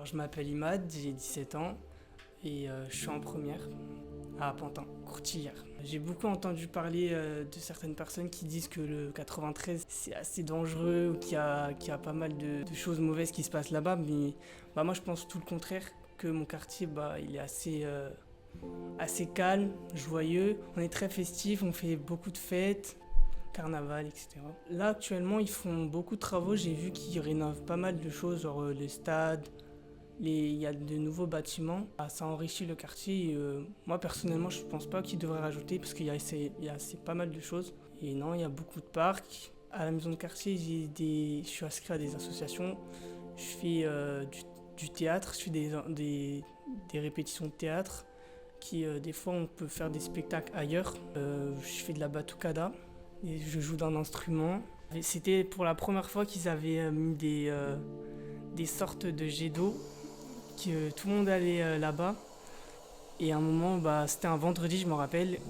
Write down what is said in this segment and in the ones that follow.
Alors, je m'appelle Imad, j'ai 17 ans et je suis en première à Pantin, Courtilière. J'ai beaucoup entendu parler de certaines personnes qui disent que le 93 c'est assez dangereux ou qu'il y a pas mal de choses mauvaises qui se passent là-bas, mais moi je pense tout le contraire, que mon quartier il est assez calme, joyeux, on est très festif, on fait beaucoup de fêtes, carnaval, etc. Là actuellement ils font beaucoup de travaux, j'ai vu qu'ils rénovent pas mal de choses, genre les stades, il y a de nouveaux bâtiments. Ça enrichit le quartier. Et, moi, personnellement, je ne pense pas qu'ils devraient rajouter parce qu'il y a assez pas mal de choses. Et non, il y a beaucoup de parcs. À la maison de quartier, je suis inscrit à des associations. Je fais du théâtre, je fais des répétitions de théâtre. Des fois, on peut faire des spectacles ailleurs. Je fais de la batucada et je joue d'un instrument. Et c'était pour la première fois qu'ils avaient mis des sortes de jets d'eau que tout le monde allait là-bas. Et à un moment, c'était un vendredi, je me rappelle,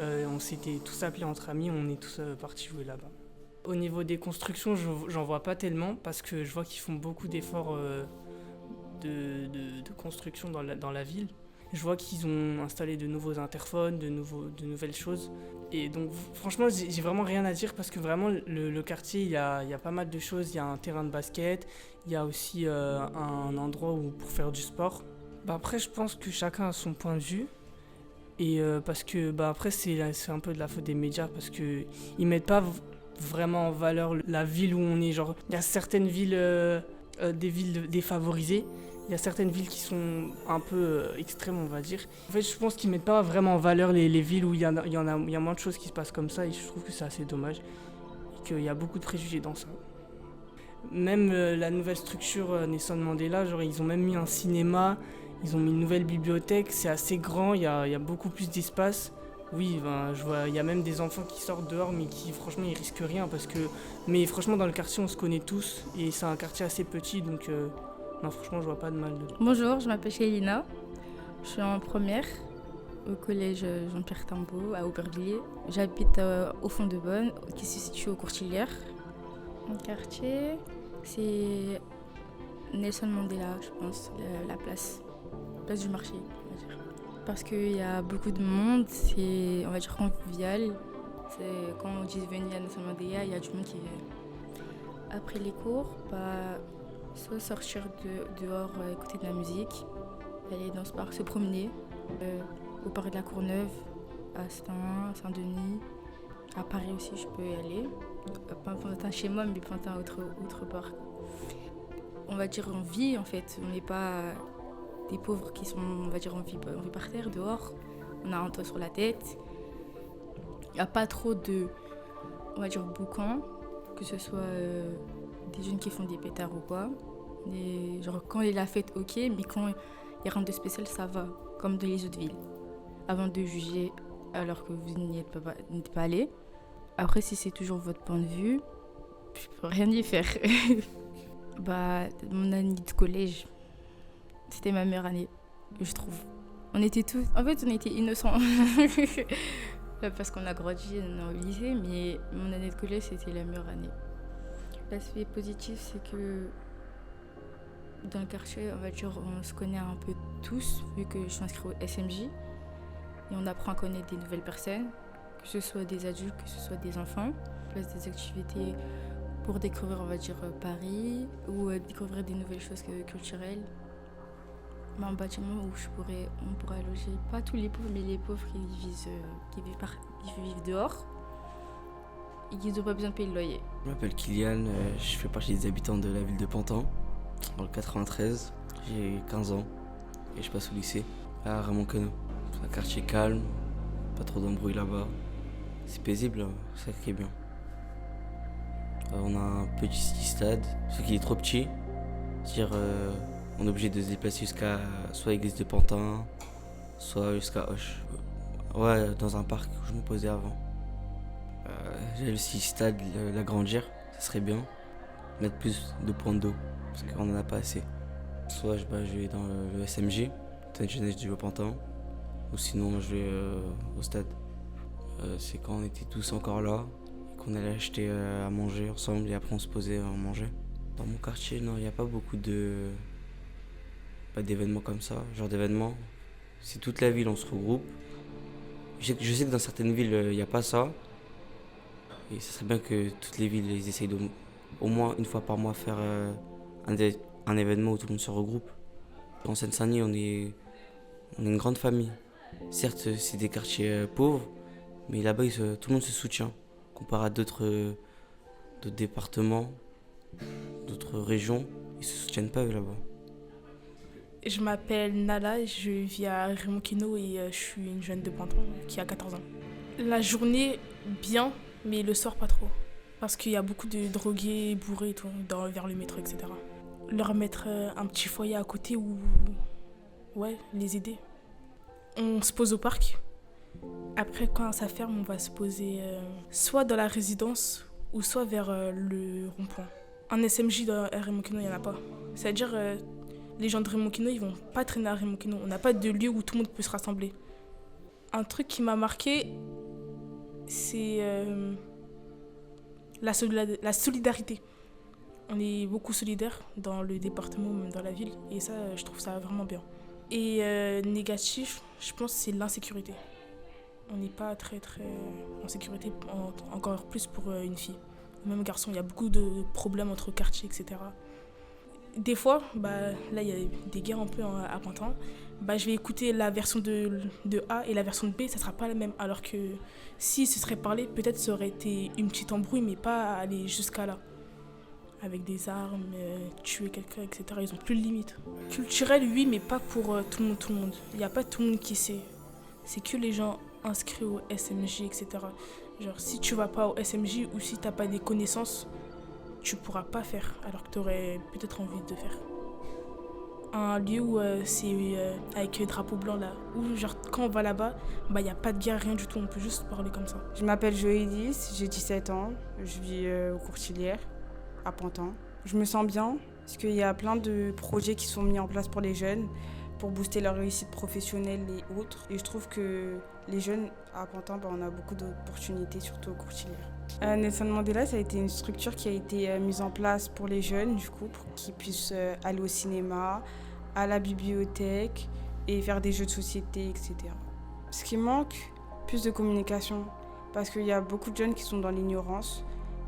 on s'était tous appelés entre amis, on est tous partis jouer là-bas. Au niveau des constructions, j'en vois pas tellement parce que je vois qu'ils font beaucoup d'efforts de construction dans la ville. Je vois qu'ils ont installé de nouveaux interphones, de nouvelles choses. Et donc franchement, j'ai vraiment rien à dire parce que vraiment le quartier, il y a pas mal de choses. Il y a un terrain de basket, il y a aussi un endroit pour faire du sport. Après, je pense que chacun a son point de vue. Et parce que après, c'est un peu de la faute des médias parce qu'ils mettent pas vraiment en valeur la ville où on est. Genre, il y a certaines villes, des villes défavorisées. Il y a certaines villes qui sont un peu extrêmes, on va dire. En fait, je pense qu'ils mettent pas vraiment en valeur les villes où il y a moins de choses qui se passent comme ça. Et je trouve que c'est assez dommage. Et qu'il y a beaucoup de préjugés dans ça. Même la nouvelle structure Nelson Mandela, genre, ils ont même mis un cinéma. Ils ont mis une nouvelle bibliothèque. C'est assez grand, il y a beaucoup plus d'espace. Oui, je vois, il y a même des enfants qui sortent dehors, mais qui, franchement, ils risquent rien. Mais franchement, dans le quartier, on se connaît tous. Et c'est un quartier assez petit, donc... non, franchement, je vois pas de mal dedans. Bonjour, je m'appelle Shailina. Je suis en première au collège Jean-Pierre Timbaud à Aubervilliers. J'habite au fond de Bonne, qui se situe aux Courtilières. Mon quartier, c'est Nelson Mandela, je pense, la place du marché, on va dire. Parce qu'il y a beaucoup de monde, c'est, on va dire, convivial. C'est, quand on dit venir à Nelson Mandela, il y a du monde qui vient. Après les cours, soit sortir dehors, écouter de la musique, aller dans ce parc, se promener, au parc de la Courneuve, à Stein, à Saint-Denis. À Paris aussi, je peux y aller. Pas Pantin chez moi, mais Pantin autre part. On va dire on vit en fait, on n'est pas des pauvres qui sont, on va dire on vit par terre, dehors. On a un toit sur la tête. Il n'y a pas trop de, on va dire, boucans, que ce soit des jeunes qui font des pétards ou quoi. Genre quand il est la fête, ok, mais quand il y a rien de spécial, ça va, comme dans les autres villes. Avant de juger alors que vous n'y êtes pas allé. Après, si c'est toujours votre point de vue, je peux rien y faire. Mon année de collège, c'était ma meilleure année, je trouve. On était innocents. Parce qu'on a grandi, on est au lycée, mais mon année de collège, c'était la meilleure année. L'aspect positif, c'est que dans le quartier, on va dire, on se connaît un peu tous, vu que je suis inscrite au SMJ. Et on apprend à connaître des nouvelles personnes, que ce soit des adultes, que ce soit des enfants. On place des activités pour découvrir, on va dire, Paris, ou découvrir des nouvelles choses culturelles. Un bâtiment où on pourra loger, pas tous les pauvres, mais les pauvres qui vivent dehors et qui n'ont pas besoin de payer le loyer. Je m'appelle Kylian, je fais partie des habitants de la ville de Pantin, dans le 93. J'ai 15 ans et je passe au lycée à Ramon Cano. C'est un quartier calme, pas trop d'embrouille là-bas. C'est paisible, c'est ça qui est bien. On a un petit stade, ce qui est trop petit. C'est-à-dire, on est obligé de se déplacer jusqu'à soit l'église de Pantin, soit jusqu'à Hoche. Ouais, dans un parc où je me posais avant. J'ai aussi stade l'agrandir, ça serait bien. Mettre plus de points d'eau, parce qu'on en a pas assez. Soit je vais dans le SMJ, Stade Jeunesse du Pantin, ou sinon je vais au stade. C'est quand on était tous encore là, et qu'on allait acheter à manger ensemble, et après on se posait à manger. Dans mon quartier, non, il n'y a pas beaucoup de pas d'événements comme ça. Genre d'événements, si toute la ville on se regroupe. Je sais que dans certaines villes, il n'y a pas ça. Et ce serait bien que toutes les villes ils essayent au moins une fois par mois faire un événement où tout le monde se regroupe. En Seine-Saint-Denis, on est une grande famille. Certes, c'est des quartiers pauvres, mais là-bas, tout le monde se soutient. Comparé à d'autres départements, d'autres régions, ils se soutiennent pas eux là-bas. Je m'appelle Nala, je vis à Raymond Queneau et je suis une jeune de Pantin qui a 14 ans. La journée, bien, mais le soir, pas trop. Parce qu'il y a beaucoup de drogués, bourrés et tout, vers le métro, etc. Leur mettre un petit foyer à côté ou ouais, les aider. On se pose au parc. Après, quand ça ferme, on va se poser soit dans la résidence ou soit vers le rond-point. Un SMJ dans Raymond Queneau, il n'y en a pas. C'est-à-dire, les gens de Raymond Queneau, ils vont pas traîner à Raymond Queneau. On n'a pas de lieu où tout le monde peut se rassembler. Un truc qui m'a marqué, c'est la solidarité. On est beaucoup solidaires dans le département, même dans la ville. Et ça, je trouve ça vraiment bien. Et négatif, je pense que c'est l'insécurité. On n'est pas très en sécurité, encore plus pour une fille. Même garçon, il y a beaucoup de problèmes entre quartiers, etc. Des fois, là il y a des guerres un peu à Pantin. Je vais écouter la version de A et la version de B, ça sera pas la même. Alors que si ce serait parlé, peut-être ça aurait été une petite embrouille, mais pas aller jusqu'à là. Avec des armes, tuer quelqu'un, etc. Ils ont plus de limites. Culturel, oui, mais pas pour tout le monde. Il n'y a pas tout le monde qui sait. C'est que les gens inscrits au SMJ, etc. Genre, si tu vas pas au SMJ ou si t'as pas des connaissances, tu pourras pas faire, alors que tu aurais peut-être envie de faire. Un lieu où c'est avec drapeau blanc là, où genre quand on va là-bas, y a pas de guerre, rien du tout, on peut juste parler comme ça. Je m'appelle Joëlys, j'ai 17 ans, je vis aux Courtilières, à Pantin. Je me sens bien, parce qu'il y a plein de projets qui sont mis en place pour les jeunes, pour booster leur réussite professionnelle et autres. Et je trouve que les jeunes à Pantin, on a beaucoup d'opportunités, surtout aux Courtilières. Nelson Mandela, ça a été une structure qui a été mise en place pour les jeunes, du coup, pour qu'ils puissent aller au cinéma, à la bibliothèque et faire des jeux de société, etc. Ce qui manque, plus de communication, parce qu'il y a beaucoup de jeunes qui sont dans l'ignorance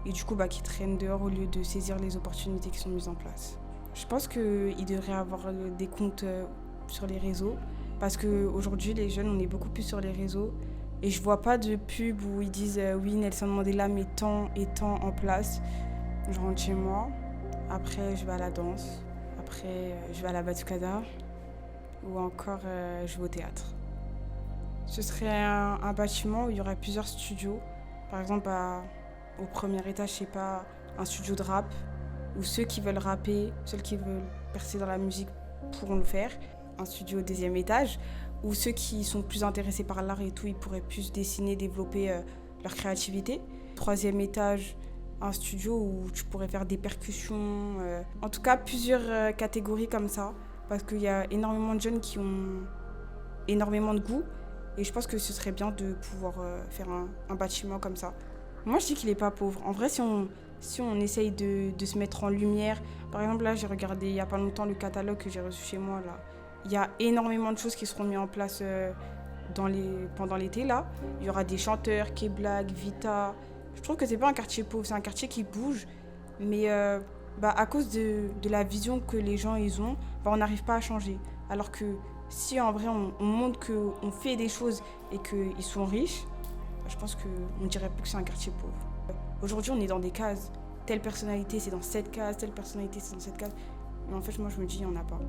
et du coup qui traînent dehors au lieu de saisir les opportunités qui sont mises en place. Je pense qu'il devrait y avoir des comptes sur les réseaux, parce qu'aujourd'hui, les jeunes, on est beaucoup plus sur les réseaux. Et je vois pas de pub où ils disent oui, Nelson Mandela met tant et tant en place. Je rentre chez moi, après je vais à la danse, après je vais à la Batucada ou encore je vais au théâtre. Ce serait un bâtiment où il y aurait plusieurs studios. Par exemple, au premier étage, je sais pas, un studio de rap où ceux qui veulent rapper, ceux qui veulent percer dans la musique pourront le faire. Un studio au deuxième étage où ceux qui sont plus intéressés par l'art et tout, ils pourraient plus dessiner, développer leur créativité. Troisième étage, un studio où tu pourrais faire des percussions. En tout cas, plusieurs catégories comme ça, parce qu'il y a énormément de jeunes qui ont énormément de goût. Et je pense que ce serait bien de pouvoir faire un bâtiment comme ça. Moi, je dis qu'il n'est pas pauvre. En vrai, si on essaye de se mettre en lumière, par exemple, là, j'ai regardé il n'y a pas longtemps le catalogue que j'ai reçu chez moi, là. Il y a énormément de choses qui seront mises en place pendant l'été, là. Il y aura des chanteurs, K-Black, Vita. Je trouve que c'est pas un quartier pauvre, c'est un quartier qui bouge. Mais à cause de la vision que les gens ils ont, on n'arrive pas à changer. Alors que si en vrai on montre qu'on fait des choses et qu'ils sont riches, je pense qu'on ne dirait plus que c'est un quartier pauvre. Aujourd'hui, on est dans des cases. Telle personnalité, c'est dans cette case, telle personnalité, c'est dans cette case. Mais en fait, moi, je me dis, il n'y en a pas.